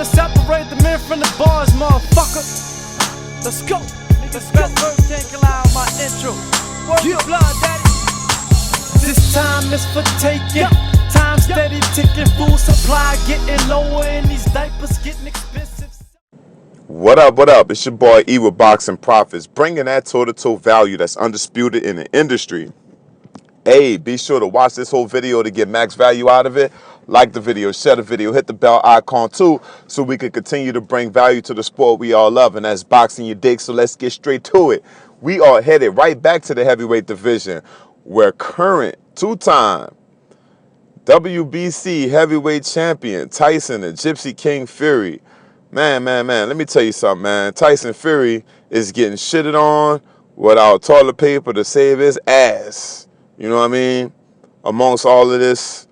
to separate the men from the boys, motherfucker. Let's go. Niggas best verse can't allow my intro. Word your blood, daddy. This time is for taking. Time steady ticking. Food supply getting lower and these diapers getting expensive. What up, what up? It's your boy E with BoxingProfits, bringing that toe-to-toe value that's undisputed in the industry. Hey, be sure to watch this whole video to get max value out of it. Like the video, share the video, hit the bell icon too, so we can continue to bring value to the sport we all love, and that's boxing your dick. So let's get straight to it. We are headed right back to the heavyweight division, where current two-time WBC heavyweight champion Tyson, the Gypsy King Fury, man, let me tell you something, man. Tyson Fury is getting shitted on without toilet paper to save his ass. You know what I mean? Amongst all of this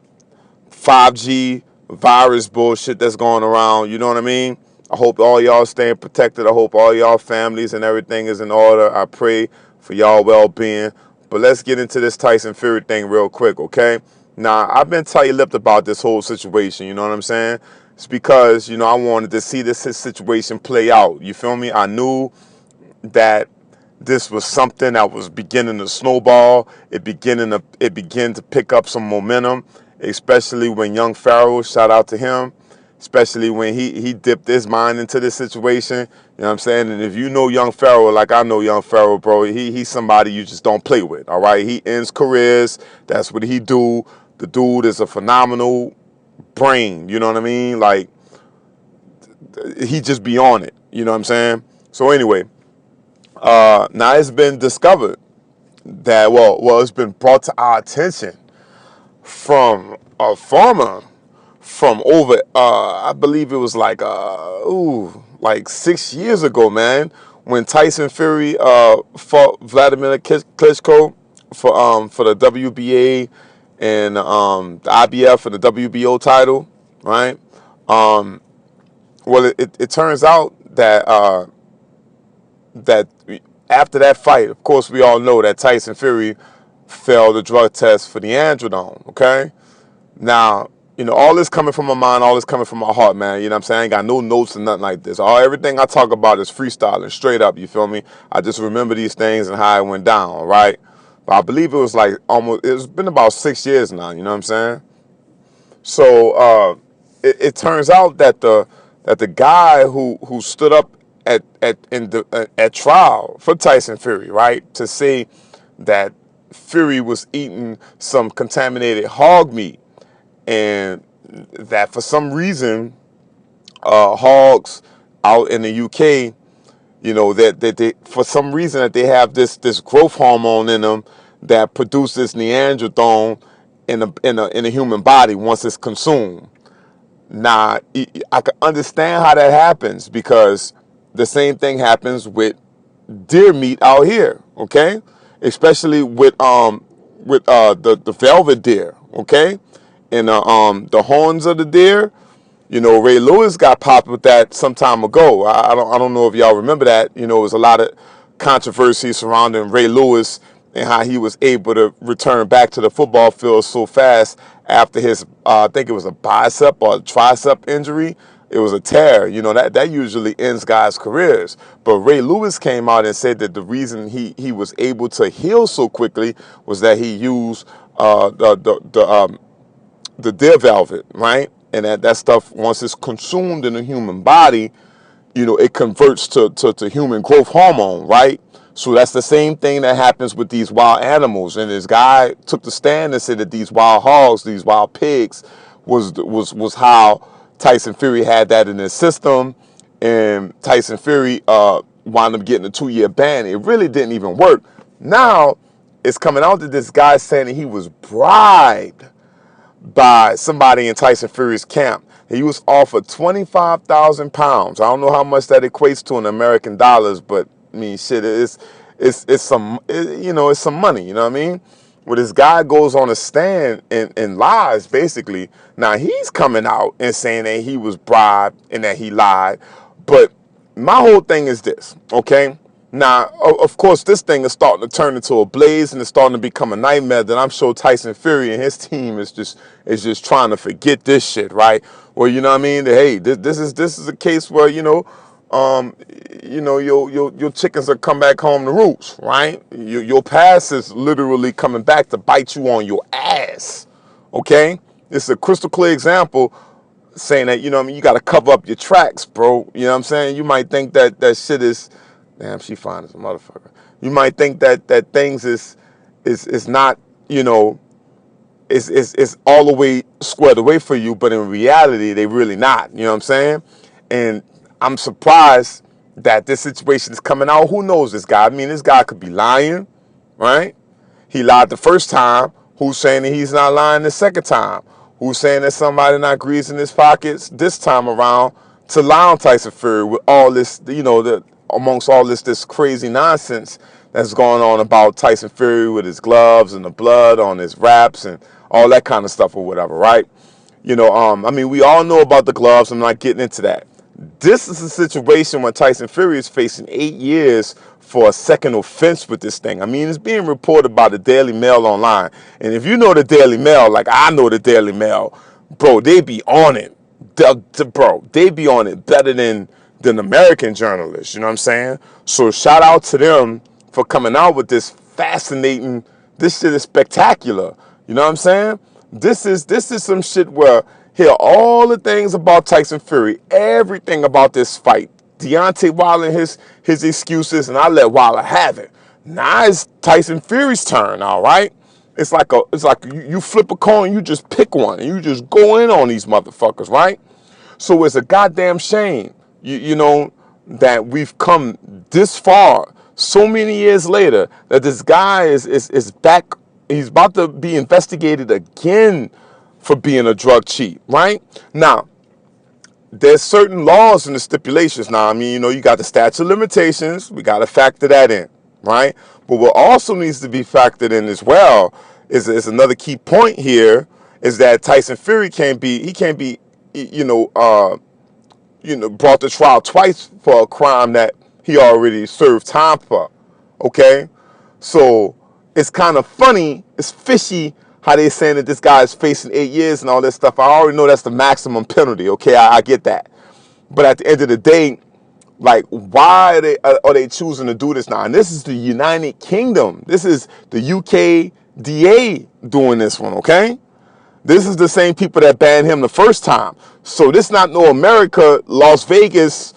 5G virus bullshit that's going around, you know what I mean? I hope all y'all staying protected. I hope all y'all families and everything is in order. I pray for y'all well-being. But let's get into this Tyson Fury thing real quick, okay? Now, I've been tight-lipped about this whole situation, you know what I'm saying? It's because, you know, I wanted to see this situation play out. You feel me? I knew that this was something that was beginning to snowball. It began to pick up some momentum, especially when young Pharaoh, shout out to him, especially when he dipped his mind into this situation. You know what I'm saying? And if you know young Pharaoh, like I know young Pharaoh, bro, he's somebody you just don't play with, all right? He ends careers. That's what he do. The dude is a phenomenal brain, you know what I mean? Like, he just be on it, you know what I'm saying? So anyway, now it's been discovered that, well, it's been brought to our attention from a farmer from over, I believe it was like 6 years ago, man, when Tyson Fury fought Vladimir Klitschko for the WBA and the IBF and the WBO title, right? Well, it turns out that that after that fight, of course, we all know that Tyson Fury failed the drug test for the androdome, okay? Now, you know, all this coming from my mind, all this coming from my heart, man. You know what I'm saying? I ain't got no notes or nothing like this. Everything I talk about is freestyling, straight up, you feel me? I just remember these things and how it went down, all right? But I believe it was like it's been about 6 years now, you know what I'm saying? So it turns out that the guy who stood up at trial for Tyson Fury, right, to say that Fury was eating some contaminated hog meat, and that for some reason hogs out in the UK, you know, that they for some reason that they have this growth hormone in them that produces neanderthal in a human body once it's consumed. Now, I can understand how that happens, because the same thing happens with deer meat out here, okay? Especially with the velvet deer, okay? And the horns of the deer, you know, Ray Lewis got popped with that some time ago. I don't know if y'all remember that. You know, there was a lot of controversy surrounding Ray Lewis and how he was able to return back to the football field so fast after his, I think it was a bicep or a tricep injury. It was a tear. You know, that usually ends guys' careers. But Ray Lewis came out and said that the reason he was able to heal so quickly was that he used the deer velvet, right? And that stuff, once it's consumed in the human body, you know, it converts to human growth hormone, right? So that's the same thing that happens with these wild animals. And this guy took the stand and said that these wild hogs, these wild pigs, was how Tyson Fury had that in his system. And Tyson Fury wound up getting a 2-year ban. It really didn't even work. Now it's coming out that this guy saying that he was bribed by somebody in Tyson Fury's camp. He was offered 25,000 pounds. I don't know how much that equates to in American dollars, but I mean, shit, it's some, you know, it's some money, you know what I mean? Well, this guy goes on a stand and lies, basically. Now, he's coming out and saying that he was bribed and that he lied. But my whole thing is this, okay? Now, of course, this thing is starting to turn into a blaze and it's starting to become a nightmare that I'm sure Tyson Fury and his team is just trying to forget this shit, right? Well, you know what I mean? Hey, this is a case where, your chickens are come back home to roost, right? Your past is literally coming back to bite you on your ass. Okay? This is a crystal clear example saying that, you know what I mean, you got to cover up your tracks, bro. You know what I'm saying? You might think that shit is, damn, she fine as a motherfucker. You might think that things is not, is all the way squared away for you, but in reality, they really not. You know what I'm saying? And I'm surprised that this situation is coming out. Who knows this guy? I mean, this guy could be lying, right? He lied the first time. Who's saying that he's not lying the second time? Who's saying that somebody not greasing his pockets this time around to lie on Tyson Fury with all this, amongst all this crazy nonsense that's going on about Tyson Fury with his gloves and the blood on his wraps and all that kind of stuff or whatever, right? I mean, we all know about the gloves. I'm not getting into that. This is a situation when Tyson Fury is facing 8 years for a second offense with this thing. I mean, it's being reported by the Daily Mail online. And if you know the Daily Mail, like I know the Daily Mail, bro, they be on it. Bro, they be on it better than American journalists. You know what I'm saying? So shout out to them for coming out with this fascinating, this shit is spectacular. You know what I'm saying? This is some shit where hear all the things about Tyson Fury, everything about this fight. Deontay Wilder, his excuses, and I let Wilder have it. Now it's Tyson Fury's turn, all right? It's like you flip a coin, you just pick one, and you just go in on these motherfuckers, right? So it's a goddamn shame, that we've come this far, so many years later, that this guy is back. He's about to be investigated again for being a drug cheat, right? Now, there's certain laws and the stipulations. Now, I mean, you got the statute of limitations. We got to factor that in, right? But what also needs to be factored in as well is another key point here is that Tyson Fury can't be brought to trial twice for a crime that he already served time for, okay? So it's kind of funny, it's fishy how they're saying that this guy is facing 8 years and all this stuff. I already know that's the maximum penalty, okay? I get that. But at the end of the day, like, why are they choosing to do this now? And this is the United Kingdom. This is the UKDA doing this one, okay? This is the same people that banned him the first time. So this not no America, Las Vegas,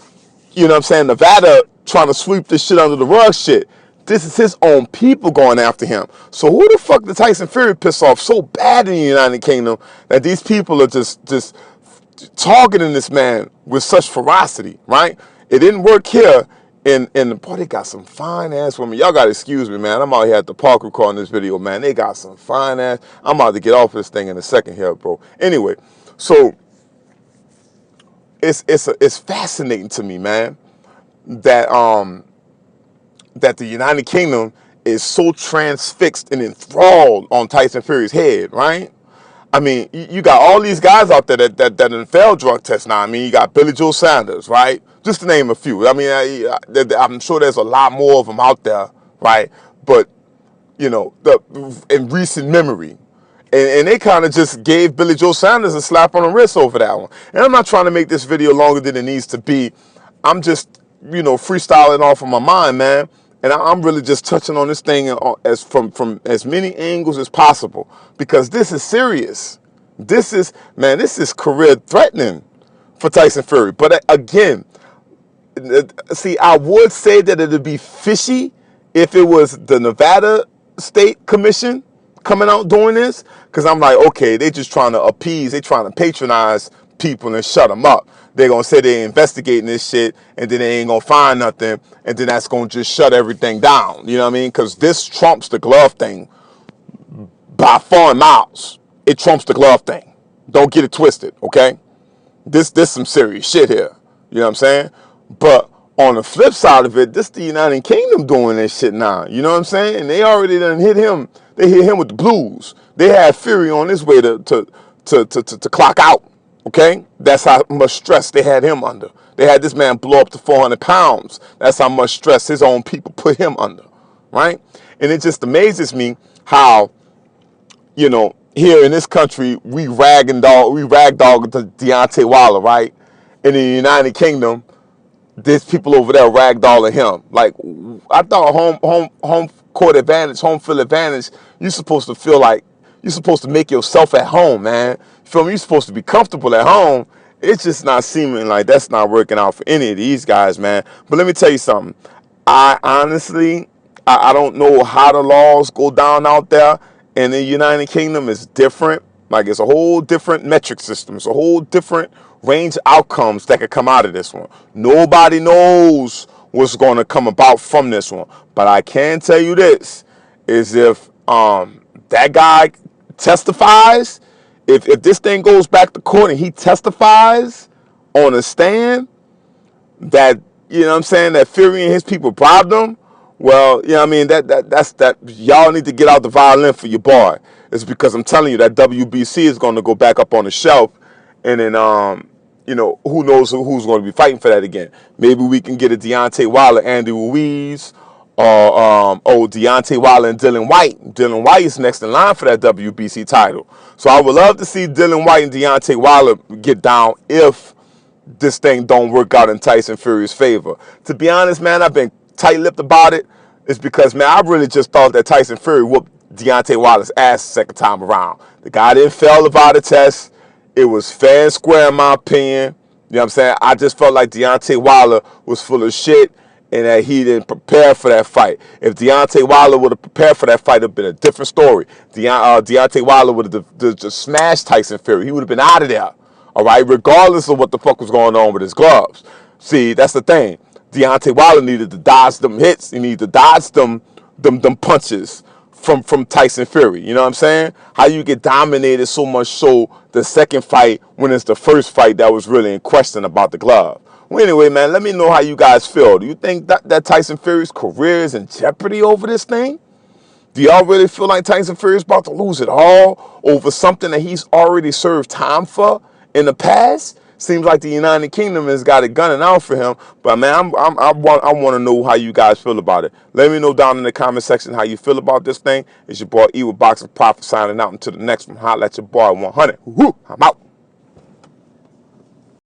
Nevada trying to sweep this shit under the rug shit. This is his own people going after him. So who the fuck did Tyson Fury piss off so bad in the United Kingdom that these people are just targeting this man with such ferocity, right? It didn't work here. Boy, they got some fine ass women. Y'all gotta excuse me, man. I'm out here at the park recording this video, man. They got some fine ass. I'm about to get off this thing in a second here, bro. Anyway, so it's fascinating to me, man, that the United Kingdom is so transfixed and enthralled on Tyson Fury's head, right? I mean, you got all these guys out there that failed drug tests now. I mean, you got Billy Joe Sanders, right? Just to name a few. I mean, I'm sure there's a lot more of them out there, right? But, in recent memory. And they kind of just gave Billy Joe Sanders a slap on the wrist over that one. And I'm not trying to make this video longer than it needs to be. I'm just, freestyling off of my mind, man. And I'm really just touching on this thing as from as many angles as possible, because this is serious. This is career threatening for Tyson Fury. But again, see, I would say that it would be fishy if it was the Nevada State Commission coming out doing this, because I'm like, okay, they just trying to appease, they trying to patronize people and shut them up. They're going to say they're investigating this shit, and then they ain't going to find nothing, and then that's going to just shut everything down. You know what I mean? Because this trumps the glove thing by far and miles. It trumps the glove thing. Don't get it twisted, okay? This some serious shit here. You know what I'm saying? But on the flip side of it, this the United Kingdom doing this shit now. You know what I'm saying? And they already done hit him. They hit him with the blues. They had Fury on his way to clock out. Okay? That's how much stress they had him under. They had this man blow up to 400 pounds. That's how much stress his own people put him under, right? And it just amazes me how, you know, here in this country, we ragdog to Deontay Wilder, right? In the United Kingdom, there's people over there ragdolling him. Like, I thought home court advantage, home field advantage, you're supposed to feel like you're supposed to make yourself at home, man. You feel me? You're supposed to be comfortable at home. It's just not seeming like that's not working out for any of these guys, man. But let me tell you something. I honestly, I don't know how the laws go down out there in the United Kingdom. It's different. Like, it's a whole different metric system. It's a whole different range of outcomes that could come out of this one. Nobody knows what's going to come about from this one. But I can tell you this, is if that guy testifies, if this thing goes back to court and he testifies on a stand that, you know what I'm saying, that Fury and his people bribed him, well, you know what I mean, that's y'all need to get out the violin for your boy. It's because I'm telling you that WBC is going to go back up on the shelf, and then you know, who knows who's going to be fighting for that again. Maybe we can get a Deontay Wilder, Andy Ruiz, or Deontay Wilder and Dylan White. Dylan White is next in line for that WBC title. So I would love to see Dylan White and Deontay Wilder get down if this thing don't work out in Tyson Fury's favor. To be honest, man, I've been tight-lipped about it. It's because, man, I really just thought that Tyson Fury whooped Deontay Wilder's ass the second time around. The guy didn't fail the VADA test. It was fair and square in my opinion. You know what I'm saying? I just felt like Deontay Wilder was full of shit and that he didn't prepare for that fight. If Deontay Wilder would have prepared for that fight, it would have been a different story. Deontay Wilder would have just smashed Tyson Fury. He would have been out of there. All right, regardless of what the fuck was going on with his gloves. See, that's the thing. Deontay Wilder needed to dodge them hits. He needed to dodge them punches from Tyson Fury. You know what I'm saying? How you get dominated so much so the second fight when it's the first fight that was really in question about the glove. Well, anyway, man, let me know how you guys feel. Do you think that Tyson Fury's career is in jeopardy over this thing? Do y'all really feel like Tyson Fury is about to lose it all over something that he's already served time for in the past? Seems like the United Kingdom has got it gunning out for him. But, man, I want to know how you guys feel about it. Let me know down in the comment section how you feel about this thing. It's your boy E with Boxing Profits signing out. Until the next one, holla at your boy 100. Woo-hoo, I'm out.